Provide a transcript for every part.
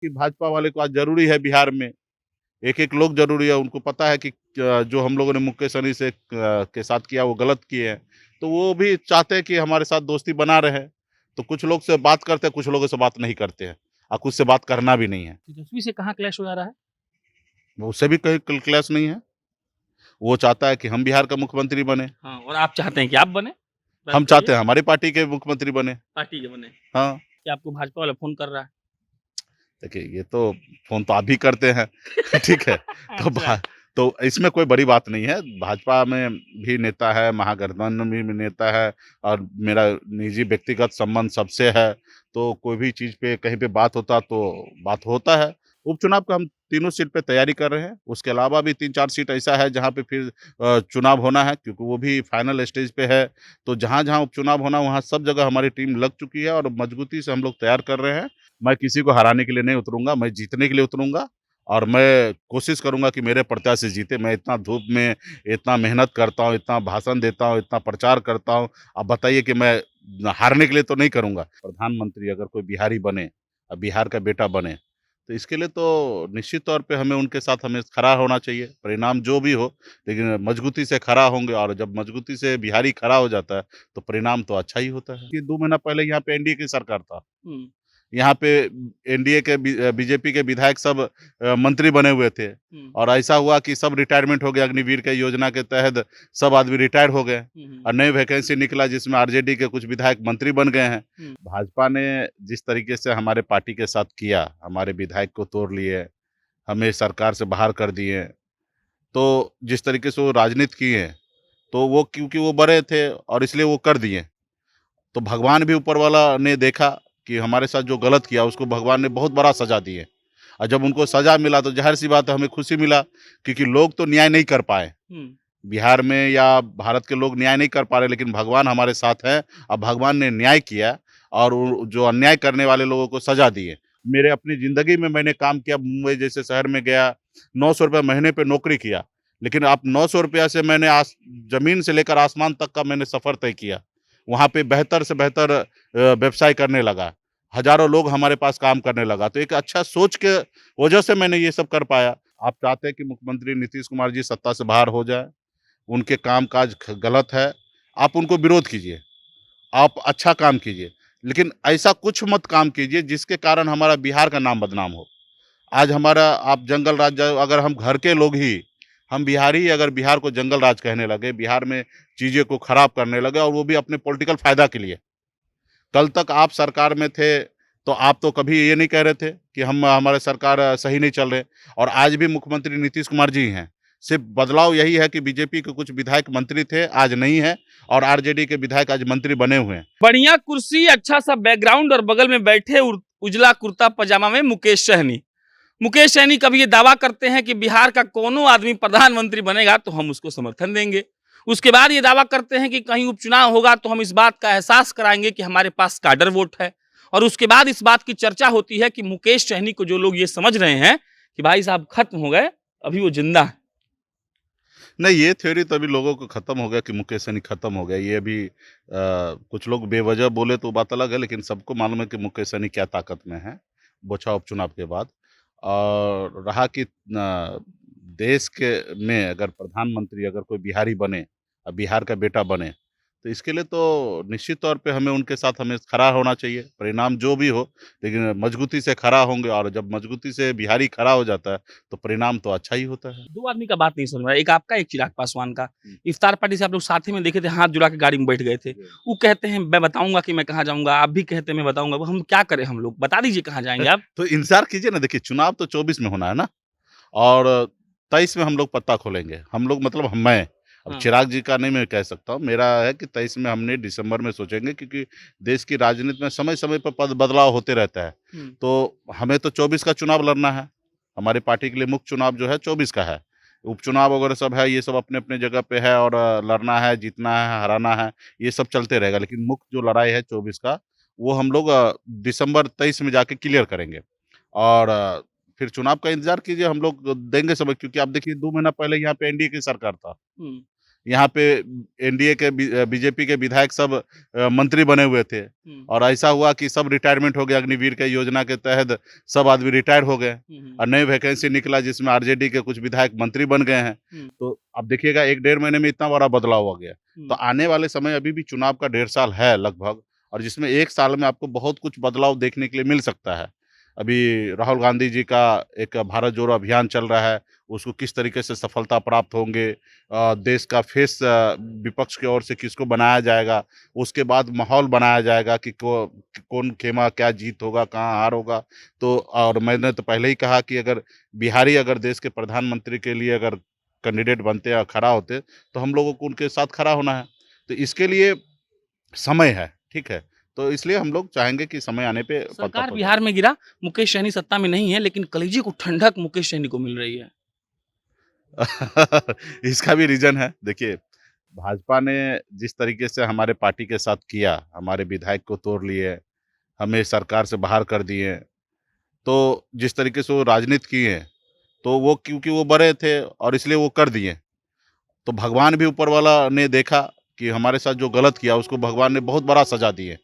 कि भाजपा वाले को आज ज़रूरी है बिहार में, एक-एक लोग ज़रूरी है, उनको पता है कि जो हम लोगों ने मुकेश सहनी से के साथ किया वो गलत किए हैं। तो वो भी चाहते हैं कि हमारे साथ दोस्ती बना रहे। तो कुछ लोग से बात करते हैं, कुछ लोगों से बात नहीं करते हैं और कुछ से बात करना भी नहीं है। तेजस्वी से कहाँ क्लैश हो जा रहा है? वो उससे भी कहीं क्लैश नहीं है। वो चाहता है कि हम बिहार का मुख्यमंत्री बने, हाँ, और आप चाहते हैं कि आप बने? बात हम तो ये चाहते हैं हमारी पार्टी के मुख्यमंत्री बने। पार्टी के बने। हाँ, क्या आपको भाजपा वाला फ़ोन कर रहा है? देखिए ये तो फ़ोन तो आप भी करते हैं, ठीक है? तो अच्छा। तो इसमें कोई बड़ी बात नहीं है। भाजपा में भी नेता है, महागठबंधन में भी नेता है और मेरा निजी व्यक्तिगत संबंध सबसे है। तो कोई भी चीज़ पे कहीं पे बात होता तो बात होता है। उपचुनाव का हम तीनों सीट पे तैयारी कर रहे हैं। उसके अलावा भी 3-4 सीट ऐसा है जहाँ पे फिर चुनाव होना है क्योंकि वो भी फाइनल स्टेज पे है। तो जहाँ-जहाँ उपचुनाव होना वहाँ सब जगह हमारी टीम लग चुकी है और मजबूती से हम लोग तैयार कर रहे हैं। मैं किसी को हराने के लिए नहीं उतरूँगा, मैं जीतने के लिए उतरूँगा और मैं कोशिश करूँगा कि मेरे प्रत्याशी जीते। मैं इतना धूप में इतना मेहनत करता हूँ, इतना भाषण देता हूँ, इतना प्रचार करता हूँ। अब बताइए कि मैं हारने के लिए तो नहीं करूँगा। प्रधानमंत्री अगर कोई बिहारी बने बिहार का बेटा बने, तो इसके लिए तो निश्चित तौर पे हमें खड़ा होना चाहिए। परिणाम जो भी हो, लेकिन मजबूती से खड़ा होंगे और जब मजबूती से बिहारी खड़ा हो जाता है, तो परिणाम तो अच्छा ही होता है। कि 2 महीना पहले यहाँ पे एनडीए की सरकार था। हुँ, यहाँ पे एनडीए के बीजेपी के विधायक सब मंत्री बने हुए थे हुँ, और ऐसा हुआ कि सब रिटायरमेंट हो गया अग्निवीर के योजना के तहत सब आदमी रिटायर हो गए हुँ, हुँ, और नई वैकेंसी निकला जिसमें आरजेडी के कुछ विधायक मंत्री बन गए हैं। हुँ। भाजपा ने जिस तरीके से हमारे पार्टी के साथ किया, हमारे विधायक को तोड़ लिए, हमें सरकार से बाहर कर दिए, तो जिस तरीके से वो राजनीति किए, तो वो क्योंकि वो बड़े थे और इसलिए वो कर दिए। तो भगवान भी ऊपर वाला ने देखा कि हमारे साथ जो गलत किया उसको भगवान ने बहुत बड़ा सज़ा दिए और जब उनको सज़ा मिला तो ज़ाहिर-सी बात है हमें खुशी मिला क्योंकि लोग तो न्याय नहीं कर पाए। हुँ, बिहार में या भारत के लोग न्याय नहीं कर पा रहे लेकिन भगवान हमारे साथ हैं और भगवान ने न्याय किया और वो जो अन्याय करने वाले लोगों को सज़ा दी है। मेरे अपनी ज़िंदगी में मैंने काम किया मुंबई जैसे शहर में गया, ₹900 महीने पे नौकरी किया। लेकिन आप ₹900 से मैंने ज़मीन से लेकर आसमान तक का मैंने सफ़र तय किया। वहाँ पे बेहतर से बेहतर व्यवसाय करने लगा। हज़ारों लोग हमारे पास काम करने लगा। तो एक अच्छा सोच के वजह से मैंने ये सब कर पाया। आप चाहते हैं कि मुख्यमंत्री नीतीश कुमार जी सत्ता से बाहर हो जाएँ? उनके काम-काज ख गलत है, आप उनको विरोध कीजिए, आप अच्छा काम कीजिए, लेकिन ऐसा कुछ मत काम कीजिए जिसके कारण हमारा बिहार का नाम बदनाम हो। आज हमारा आप जंगल राज अगर हम घर के लोग ही, हम बिहारी अगर बिहार को जंगल राज कहने लगे, बिहार में चीज़ें को खराब करने लगे और वो भी अपने पॉलिटिकल फ़ायदा के लिए। कल तक आप सरकार में थे, तो आप तो कभी ये नहीं कह रहे थे कि हम हमारे सरकार सही नहीं चल रहे और आज भी मुख्यमंत्री नीतीश कुमार जी हैं। सिर्फ़ बदलाव यही है कि बीजेपी के कुछ विधायक मंत्री थे, आज नहीं हैं और आरजेडी के विधायक आज मंत्री बने हुए हैं। बढ़िया कुर्सी, अच्छा-सा बैकग्राउंड और बगल में बैठे उजला कुर्ता पजामा में मुकेश सहनी। मुकेश सहनी कभी ये दावा करते हैं कि बिहार का कोनो आदमी प्रधानमंत्री बनेगा तो हम उसको समर्थन देंगे। उसके बाद ये दावा करते हैं कि कहीं उपचुनाव होगा तो हम इस बात का एहसास कराएँगे कि हमारे पास काडर वोट है। और उसके बाद इस बात की चर्चा होती है कि मुकेश सहनी को जो लोग ये समझ रहे हैं कि भाई साहब खत्म हो गए, अभी वो जिंदा हैं। नहीं, ये थ्योरी तो अभी लोगों को खत्म हो गया कि मुकेश सहनी खत्म हो गया। ये अभी कुछ लोग बेवजह बोले तो बात अलग है, लेकिन सबको मालूम है कि मुकेश सहनी क्या ताकत में है, बोछा उपचुनाव के बाद। और रहा कि देश के में अगर प्रधानमंत्री अगर कोई बिहारी बने बिहार का बेटा बने, तो इसके लिए तो निश्चित तौर पे हमें खड़ा होना चाहिए। परिणाम जो भी हो, लेकिन मजबूती से खड़ा होंगे और जब मजबूती से बिहारी खड़ा हो जाता है, तो परिणाम तो अच्छा ही होता है। दो आदमी का बात नहीं समझ में आ रहा, एक आपका, एक चिराग पासवान का। हुँ। इफ्तार पार्टी से आप लोग साथ ही में देखे थे, हाथ जुड़ा के गाड़ी में बैठ गए थे। जी। वो कहते हैं मैं बताऊँगा कि मैं कहाँ जाऊँगा, आप भी कहते हैं मैं बताऊँगा। अब हम क्या करें हम लोग? बता दीजिए कहाँ जाएँगे आप? तो इंतज़ार कीजिए ना, देखिए चुनाव तो 24 में होना है ना और 23 में हम लोग पत्ता खोलेंगे। हम लोग मतलब मैं, अब हाँ। चिराग जी का नहीं मैं कह सकता हूँ, मेरा है कि 23 में हमने दिसंबर में सोचेंगे क्योंकि देश की राजनीति में समय-समय पर पद बदलाव होते रहता है। हुँ। तो हमें तो 24 का चुनाव लड़ना है। हमारी पार्टी के लिए मुख्य चुनाव जो है 24 का है। उपचुनाव वगैरह सब है, ये सब अपने-अपने जगह पे है और लड़ना है, जीतना है, हराना है, ये सब चलते रहेगा। लेकिन मुख्य जो लड़ाई है 24 का, वो हम लोग दिसंबर 23 में जाके क्लियर करेंगे। और फिर चुनाव का इंतज़ार कीजिए, हम लोग देंगे समय क्योंकि आप देखिए 2 महीना पहले यहाँ पे एनडीए की सरकार था। हुँ। यहाँ पे एनडीए के बीजेपी के विधायक सब मंत्री बने हुए थे और ऐसा हुआ कि सब रिटायरमेंट हो गया। अग्निवीर के योजना के तहत सब आदमी रिटायर हो गए और नई वैकेंसी निकला जिसमें आरजेडी के कुछ विधायक मंत्री बन गए हैं। तो अब देखिएगा 1 डेढ़ महीने में इतना बड़ा बदलाव हो गया। तो आने वाले समय अभी भी चुनाव का 1.5 साल है लगभग, और जिसमें 1 साल में आपको बहुत कुछ बदलाव देखने के लिए मिल सकता है। अभी राहुल गांधी जी का एक भारत जोड़ो अभियान चल रहा है, उसको किस तरीके से सफलता प्राप्त होंगे, देश का फेस विपक्ष की ओर से किसको बनाया जाएगा, उसके बाद माहौल बनाया जाएगा कि कौन खेमा क्या जीत होगा, कहाँ हार होगा। तो और मैंने तो पहले ही कहा कि अगर बिहारी अगर देश के प्रधानमंत्री के लिए अगर कैंडिडेट बनते या खड़ा होते, तो हम लोगों को उनके साथ खड़ा होना है। तो इसके लिए समय है, ठीक है? तो इसलिए हम लोग चाहेंगे कि समय आने पे पता सरकार हो जाए। बिहार में गिरा, मुकेश सहनी सत्ता में नहीं है, लेकिन कलेजे को ठंडक मुकेश सहनी को मिल रही है। इसका भी रीज़न है। देखिए, भाजपा ने जिस तरीके से हमारे पार्टी के साथ किया, हमारे विधायक को तोड़ लिए, हमें सरकार से बाहर कर दिए, तो जिस तरीके से वो राजनीति किए, तो वो क्योंकि वो बड़े थे और इसलिए वो कर दिए। तो भगवान भी ऊपर वाला ने देखा कि हमारे साथ जो गलत किया, उसको भगवान ने बहुत बड़ा सज़ा दिए।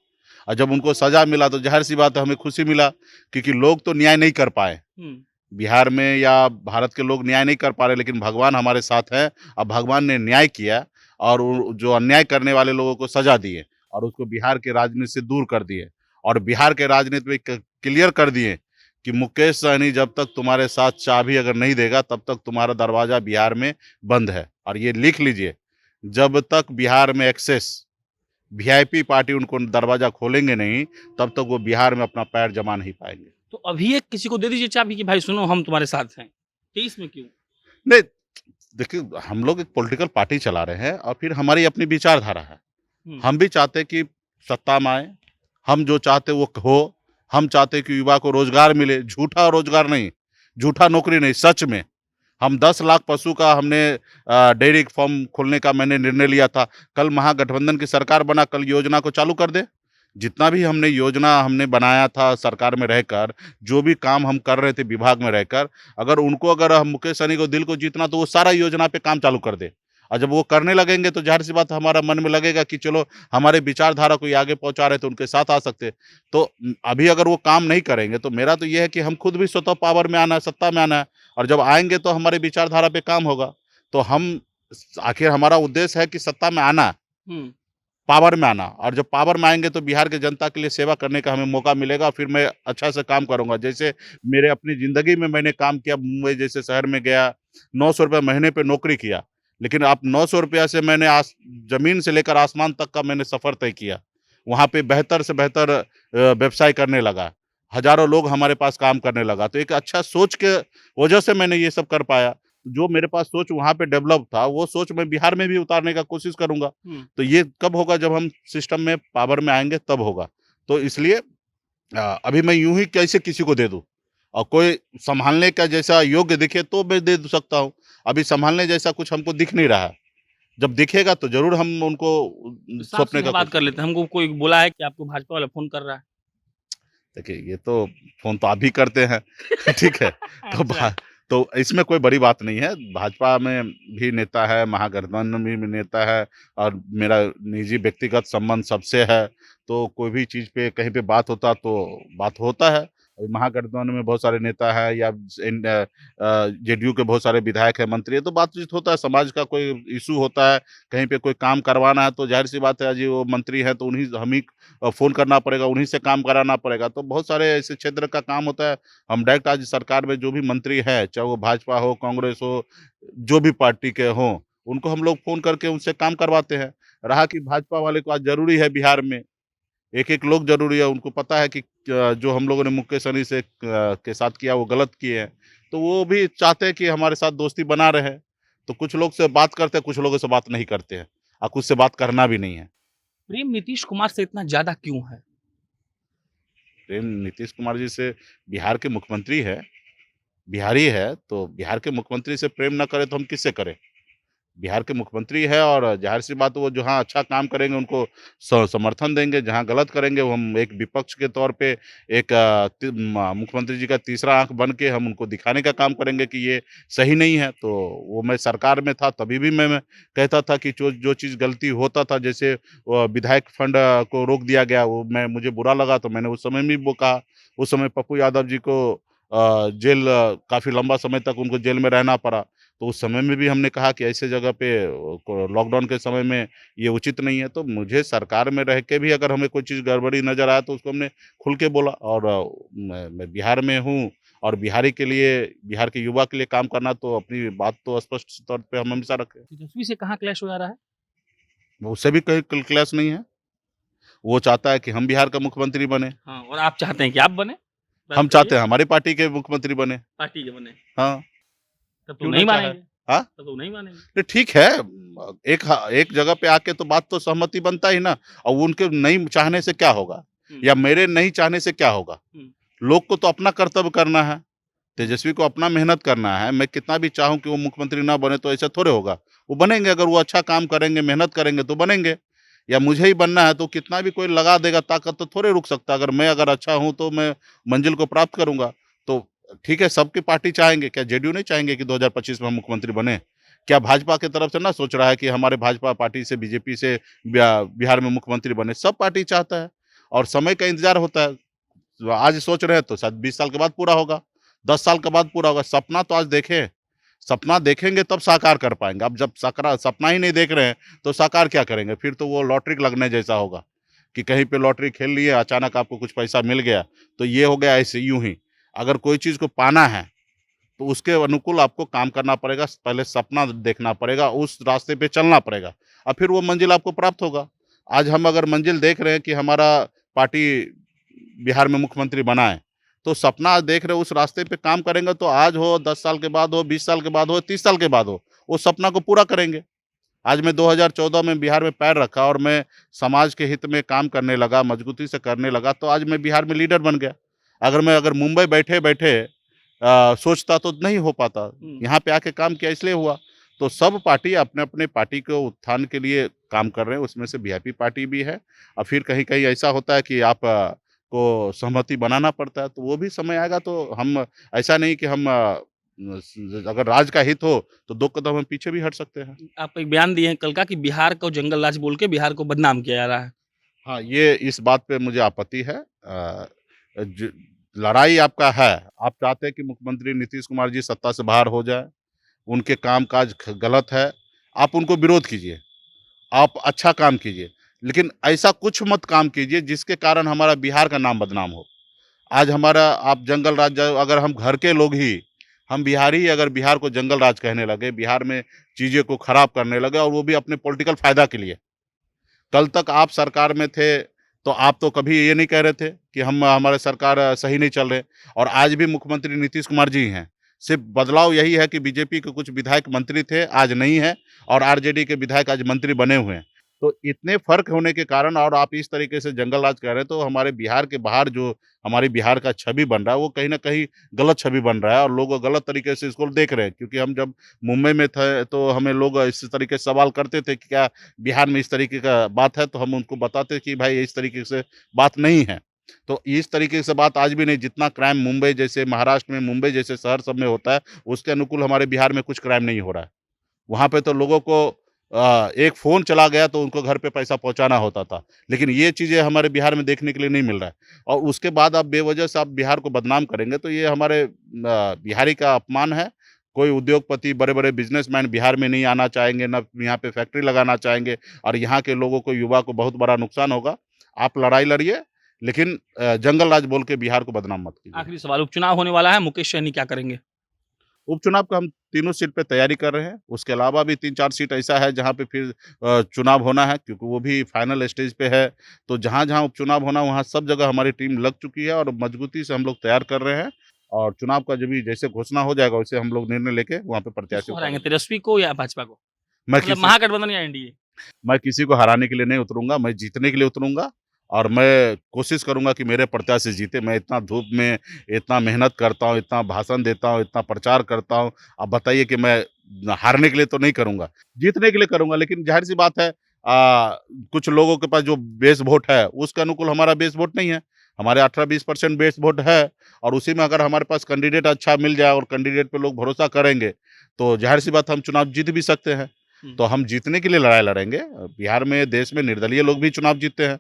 और जब उनको सज़ा मिला तो ज़ाहिर-सी बात है हमें खुशी मिला, क्योंकि लोग तो न्याय नहीं कर पाए। हुँ। बिहार में या भारत के लोग न्याय नहीं कर पा रहे, लेकिन भगवान हमारे साथ हैं और भगवान ने न्याय किया और जो अन्याय करने वाले लोगों को सजा दिए और उसको बिहार के राजनीति से दूर कर दिए और बिहार के राजनीति में क्लियर कर दिए कि मुकेश सहनी जब तक तुम्हारे साथ चाबी अगर नहीं देगा तब तक तुम्हारा दरवाजा बिहार में बंद है। और ये लिख लीजिए, जब तक बिहार में एक्सेस वीआईपी पार्टी उनको दरवाजा खोलेंगे नहीं, तब तक वो बिहार में अपना पैर जमा नहीं पाएंगे। तो अभी एक किसी को दे दीजिए चाबी कि भाई सुनो हम तुम्हारे साथ हैं। 23 में क्यों? नहीं, देखिए, हम लोग एक पॉलिटिकल पार्टी चला रहे हैं और फिर हमारी अपनी विचारधारा है। हुँ। हम भी चाहते हैं कि सत्ता में आए, हम जो चाहते वो हो, हम चाहते हैं कि युवा को रोज़गार मिले, झूठा रोज़गार नहीं, झूठा नौकरी नहीं, सच में। हम 10 लाख पशु का हमने डेयरी फार्म खोलने का मैंने निर्णय लिया था। कल महागठबंधन की सरकार बना, कल योजना को चालू कर दें। जितना भी हमने योजना हमने बनाया था सरकार में रहकर, जो भी काम हम कर रहे थे विभाग में रहकर, अगर हम मुकेश सहनी को दिल को जीतना तो वो सारा योजना पे काम चालू कर दे। और जब वो करने लगेंगे तो ज़ाहिर-सी बात है हमारा मन में लगेगा कि चलो हमारे विचारधारा को ये आगे पहुँचा रहे तो उनके साथ आ सकते हैं। तो अभी अगर वो काम नहीं करेंगे तो मेरा तो ये है कि हम खुद भी स्वतः पावर में आना है, सत्ता में आना है और जब आएँगे तो हमारी विचारधारा पे काम होगा। तो हम आखिर हमारा उद्देश्य है कि सत्ता में आना, हुँ। पावर में आना, और जब पावर में आएँगे तो बिहार के जनता के लिए सेवा करने का हमें मौका मिलेगा, फिर मैं अच्छा से काम करूँगा। जैसे मेरे अपनी ज़िंदगी में मैंने काम किया, मुंबई जैसे शहर में गया, ₹900 महीने पे नौकरी किया। लेकिन आप ₹900 से मैंने ज़मीन से लेकर आसमान तक का मैंने सफ़र तय किया। वहाँ पे बेहतर से बेहतर व्यवसाय करने लगा। हज़ारों लोग हमारे पास काम करने लगा। तो एक अच्छा सोच के वजह से मैंने ये सब कर पाया। जो मेरे पास सोच वहाँ पे डेवलप था, वो सोच मैं बिहार में भी उतारने का कोशिश करूँगा। हुँ। तो ये कब होगा, जब हम सिस्टम में पावर में आएँगे तब होगा। तो इसलिए अभी मैं यूँ ही कैसे किसी को दे दूँ? और कोई सँभालने का जैसा योग्य दिखे तो मैं दे सकता हूँ। अभी सँभालने जैसा कुछ हमको दिख नहीं रहा है। जब दिखेगा तो ज़रूर हम उनको सौंपने साफ-सीधा का बात कोशिश कर लेते हैं। हमको कोई बोला है कि आपको भाजपा वाला फ़ोन कर रहा है? देखिए, ये तो फ़ोन तो आप भी करते हैं, ठीक है? तो अच्छा। तो इसमें कोई बड़ी बात नहीं है। भाजपा में भी नेता है, महागठबंधन में भी नेता है और मेरा निजी व्यक्तिगत संबंध सबसे है। तो कोई भी चीज़ पे कहीं पे बात होता तो बात होता है। अभी महागठबंधन में बहुत सारे नेता हैं या जेडीयू के बहुत सारे विधायक हैं, मंत्री हैं, तो बातचीत होता है। समाज का कोई इश्यू होता है, कहीं पे कोई काम करवाना है तो ज़ाहिर-सी बात है जी वो मंत्री हैं तो हम ही फ़ोन करना पड़ेगा, उन्हीं से काम कराना पड़ेगा। तो बहुत सारे ऐसे क्षेत्र का काम होता है। हम डायरेक्ट आज सरकार में जो भी मंत्री हैं, चाहे वो भाजपा हो, कांग्रेस हो, जो भी पार्टी के हों, उनको हम लोग फ़ोन करके उनसे काम करवाते हैं। रहा कि भाजपा वाले को आज ज़रूरी है बिहार में, एक-एक लोग ज़रूरी है, उनको पता है कि जो हम लोगों ने मुकेश सहनी के साथ किया वो गलत किए हैं। तो वो भी चाहते हैं कि हमारे साथ दोस्ती बना रहे। तो कुछ लोग से बात करते हैं, कुछ लोगों से बात नहीं करते हैं और कुछ से बात करना भी नहीं है। प्रेम नीतीश कुमार से इतना ज़्यादा क्यों है? प्रेम नीतीश कुमार जी से बिहार के मुख्यमंत्री है, बिहारी है, तो बिहार के मुख्यमंत्री से प्रेम ना करें तो हम किससे करें? बिहार के मुख्यमंत्री है और ज़ाहिर-सी बात है वो जहाँ अच्छा काम करेंगे उनको समर्थन देंगे, जहाँ गलत करेंगे वो हम एक विपक्ष के तौर पे एक मुख्यमंत्री जी का तीसरा आँख बन के हम उनको दिखाने का काम करेंगे कि ये सही नहीं है। तो वो मैं सरकार में था तभी भी मैं कहता था कि जो चीज़ गलती होता था जैसे विधायक फंड को रोक दिया गया वो मुझे बुरा लगा तो मैंने उस समय भी वो कहा। उस समय पप्पू यादव जी को जेल काफ़ी लंबा समय तक उनको जेल में रहना पड़ा। तो उस समय में भी हमने कहा कि ऐसे जगह पे को लॉकडाउन के समय में ये उचित नहीं है। तो मुझे सरकार में रह के भी अगर हमें कोई चीज़ गड़बड़ी नज़र आए तो उसको हमने खुल के बोला और मैं बिहार में हूँ और बिहारी के लिए बिहार के युवा के लिए काम करना तो अपनी बात तो स्पष्ट तौर पे हम हमेशा रखे। तेजस्वी से कहाँ क्लैश हो जा रहा है? उससे भी कहीं क्लैश नहीं है। वो चाहता है कि हम बिहार का मुख्यमंत्री बने। हाँ, और आप चाहते हैं कि आप बने? बात हम सही चाहते है? हैं हमारी पार्टी के मुख्यमंत्री बने। पार्टी के बने। हाँ, तब तो क्यों ना नहीं चाहे? मानेंगे। हाँ? तब तो नहीं मानेंगे। नहीं ठीक है। एक जगह पे आके तो बात तो सहमति बनता ही ना और उनके नहीं चाहने से क्या होगा? हुँ, या मेरे नहीं चाहने से क्या होगा? हुँ, लोग को तो अपना कर्तव्य करना है। हुँ, तेजस्वी को अपना मेहनत करना है। मैं कितना भी चाहूँ कि वो मुख्यमंत्री ना बने तो ऐसा थोड़े होगा। वो बनेंगे अगर वो अच्छा काम करेंगे, मेहनत करेंगे तो बनेंगे। या मुझे ही बनना है तो कितना भी कोई लगा देगा ताकत तो थोड़े रुक सकता है। अगर अच्छा हूँ तो मैं मंजिल को प्राप्त करूँगा। तो ठीक है सबकी पार्टी चाहेंगे, क्या जेडीयू नहीं चाहेंगे कि 2025 में हम मुख्यमंत्री बने? क्या भाजपा की तरफ से ना सोच रहा है कि हमारे भाजपा पार्टी से बीजेपी से बिहार में मुख्यमंत्री बने? सब पार्टी चाहता है और समय का इंतज़ार होता है। जो आज सोच रहे हैं तो शायद 20 साल के बाद पूरा होगा, 10 साल के बाद पूरा होगा। सपना तो आज देखें, सपना देखेंगे तब साकार कर पाएँगे। अब जब सकरा सपना ही नहीं देख रहे हैं, तो साकार क्या करेंगे? फिर तो वो लॉटरी लगने जैसा होगा, कि कहीं पे लॉटरी खेल लिए, अचानक आपको कुछ पैसा मिल गया, तो ये हो गया ऐसे यूँ ही। अगर कोई चीज़ को पाना है, तो उसके अनुकूल आपको काम करना पड़ेगा, पहले सपना देखना पड़ेगा, उस रास्ते पे चलना पड़ेगा और फिर वो मंज़िल आपको प्राप्त होगा। आज हम अगर मंज़िल देख रहे हैं कि हमारा पार्टी बिहार में मुख्यमंत्री बना है, तो सपना देख रहे हो उस रास्ते पे काम करेंगे तो आज हो, 10 साल के बाद हो, 20 साल के बाद हो, 30 साल के बाद हो, उस सपना को पूरा करेंगे। आज मैं 2014 में बिहार में पैर रखा और मैं समाज के हित में काम करने लगा, मजबूती से करने लगा, तो आज मैं बिहार में लीडर बन गया। अगर मुंबई बैठे-बैठे सोचता तो नहीं हो पाता। हुँ। यहाँ पे आके काम किया इसलिए हुआ। तो सब पार्टी अपने-अपने पार्टी के उत्थान के लिए काम कर रहे हैं, उसमें से वीआईपी पार्टी भी है और फिर कहीं-कहीं ऐसा होता है कि आप को सहमति बनाना पड़ता है, तो वो भी समय आएगा तो हम ऐसा नहीं कि हम अगर राज्य का हित हो, तो 2 कदम हम पीछे भी हट सकते हैं। आप एक बयान दिए हैं कल का कि बिहार को जंगल राज बोल के बिहार को बदनाम किया जा रहा है। हाँ, ये इस बात पे मुझे आपत्ति है। ज लड़ाई आपका है, आप चाहते हैं कि मुख्यमंत्री नीतीश कुमार जी सत्ता से बाहर हो जाएँ, उनके काम-काज गलत है, आप उनको विरोध कीजिए, आप अच्छा काम कीजिए, लेकिन ऐसा कुछ मत काम कीजिए जिसके कारण हमारा बिहार का नाम बदनाम हो। आज हमारा आप जंगल राज अगर हम घर के लोग ही, हम बिहारी ही अगर बिहार को जंगल राज कहने लगे, बिहार में चीज़ें को खराब करने लगे और वो भी अपने पॉलिटिकल फ़ायदा के लिए। कल तक आप सरकार में थे, तो आप तो कभी ये नहीं कह रहे थे कि हम हमारे सरकार सही नहीं चल रहे और आज भी मुख्यमंत्री नीतीश कुमार जी हैं। सिर्फ़ बदलाव यही है कि बीजेपी के कुछ विधायक मंत्री थे, आज नहीं हैं और आरजेडी के विधायक आज मंत्री बने हुए हैं। तो इतने फ़र्क होने के कारण और आप इस तरीके से जंगल राज कह रहे हैं, तो हमारे बिहार के बाहर जो हमारी बिहार का छवि बन रहा है, वो कहीं न कहीं गलत छवि बन रहा है और लोग गलत तरीके से इसको देख रहे हैं। क्योंकि हम जब मुंबई में थे, तो हमें लोग इस तरीके से सवाल करते थे कि क्या बिहार में इस तरीके का बात है, तो हम उनको बताते कि भाई इस तरीके से बात नहीं है। तो इस तरीके से बात आज भी नहीं जितना क्राइम मुंबई जैसे महाराष्ट्र में मुंबई जैसे शहर सब में होता है, उसके अनुकूल हमारे बिहार में कुछ क्राइम नहीं हो रहा है। वहाँ पे तो लोगों को एक फ़ोन चला गया तो उनको घर पे पैसा पहुँचाना होता था। लेकिन ये चीज़ें हमारे बिहार में देखने के लिए नहीं मिल रहा है और उसके बाद आप बेवजह से आप बिहार को बदनाम करेंगे तो ये हमारे बिहारी का अपमान है। कोई उद्योगपति, बड़े-बड़े बिज़नेसमैन बिहार में नहीं आना चाहेंगे, ना यहाँ पे फैक्ट्री लगाना चाहेंगे और यहाँ के लोगों को, युवा को बहुत बड़ा नुकसान होगा। आप लड़ाई लड़िए, लेकिन जंगल राज बोल के बिहार को बदनाम मत कीजिए। आखिरी सवाल, उपचुनाव होने वाला है, मुकेश सहनी क्या करेंगे? उपचुनाव का हम तीनों सीट पे तैयारी कर रहे हैं। उसके अलावा भी 3-4 सीट ऐसा है जहाँ पे फिर चुनाव होना है क्योंकि वो भी फाइनल स्टेज पे है। तो जहाँ-जहाँ उपचुनाव होना वहाँ सब जगह हमारी टीम लग चुकी है और मजबूती से हम लोग तैयार कर रहे हैं और चुनाव का जब भी जैसे घोषणा हो जाएगा वैसे हम लोग निर्णय लेके वहाँ पे प्रत्याशी किसको हराएँगे, उतारेंगे। तेजस्वी को या भाजपा को? मैं मतलब किसी महागठबंधन या एनडीए? मैं किसी को हराने के लिए नहीं उतरूँगा, मैं जीतने के लिए उतरूँगा और मैं कोशिश करूँगा कि मेरे प्रत्याशी जीते। मैं इतना धूप में इतना मेहनत करता हूँ, इतना भाषण देता हूँ, इतना प्रचार करता हूँ। अब बताइए कि मैं हारने के लिए तो नहीं करूँगा, जीतने के लिए करूँगा। लेकिन ज़ाहिर-सी बात है कुछ लोगों के पास जो बेस वोट है, उसके अनुकूल हमारा बेस वोट नहीं है। हमारे 18-20% बेस वोट है और उसी में अगर हमारे पास कैंडिडेट अच्छा मिल जाए और कैंडिडेट पे लोग भरोसा करेंगे, तो ज़ाहिर-सी बात है हम चुनाव जीत भी सकते हैं। हुँ। तो हम जीतने के लिए लड़ाई लड़ेंगे। बिहार में, देश में निर्दलीय लोग भी चुनाव जीतते हैं,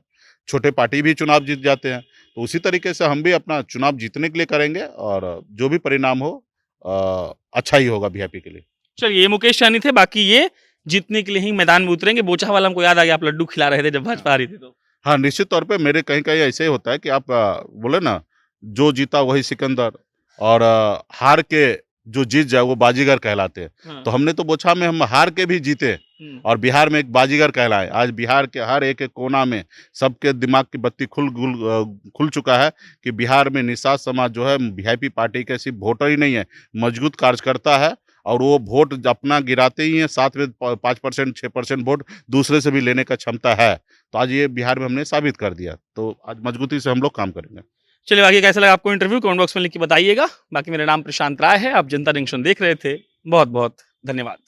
छोटे पार्टी भी चुनाव जीत जाते हैं। तो उसी तरीके से हम भी अपना चुनाव जीतने के लिए करेंगे और जो भी परिणाम हो अच्छा ही होगा बीजेपी के लिए। चलिए, ये मुकेश सहनी थे, बाकी ये जीतने के लिए ही मैदान में उतरेंगे। बोचा वाला हमको याद आ गया, आप लड्डू खिला रहे थे जब भाजपा आ रही थी तो। हाँ, निश्चित तौर पे मेरे कहीं-कहीं ऐसे ही होता है कि आप बोले ना, जो जीता वही सिकंदर और हार के जो जीत जाए वो बाजीगर कहलाते हैं। हाँ। तो हमने तो बोछा में हम हार के भी जीते हुँ। और बिहार में एक बाजीगर कहलाए। आज बिहार के हर एक-एक कोना में सबके दिमाग की बत्ती खुल चुका है कि बिहार में निषाद समाज जो है वीआईपी पार्टी के सिर्फ वोटर ही नहीं है, मजबूत कार्यकर्ता है और वो वोट अपना गिराते ही हैं, साथ में प 5% 6% वोट दूसरे से भी लेने का क्षमता है। तो आज ये बिहार में हमने साबित कर दिया। तो आज मजबूती से हम लोग काम करेंगे। चलिए, बाकी कैसा लगा आपको इंटरव्यू कमेंट बॉक्स में लिख के बताइएगा। बाकी मेरा नाम प्रशांत राय है, आप जनता जंक्शन देख रहे थे। बहुत-बहुत धन्यवाद।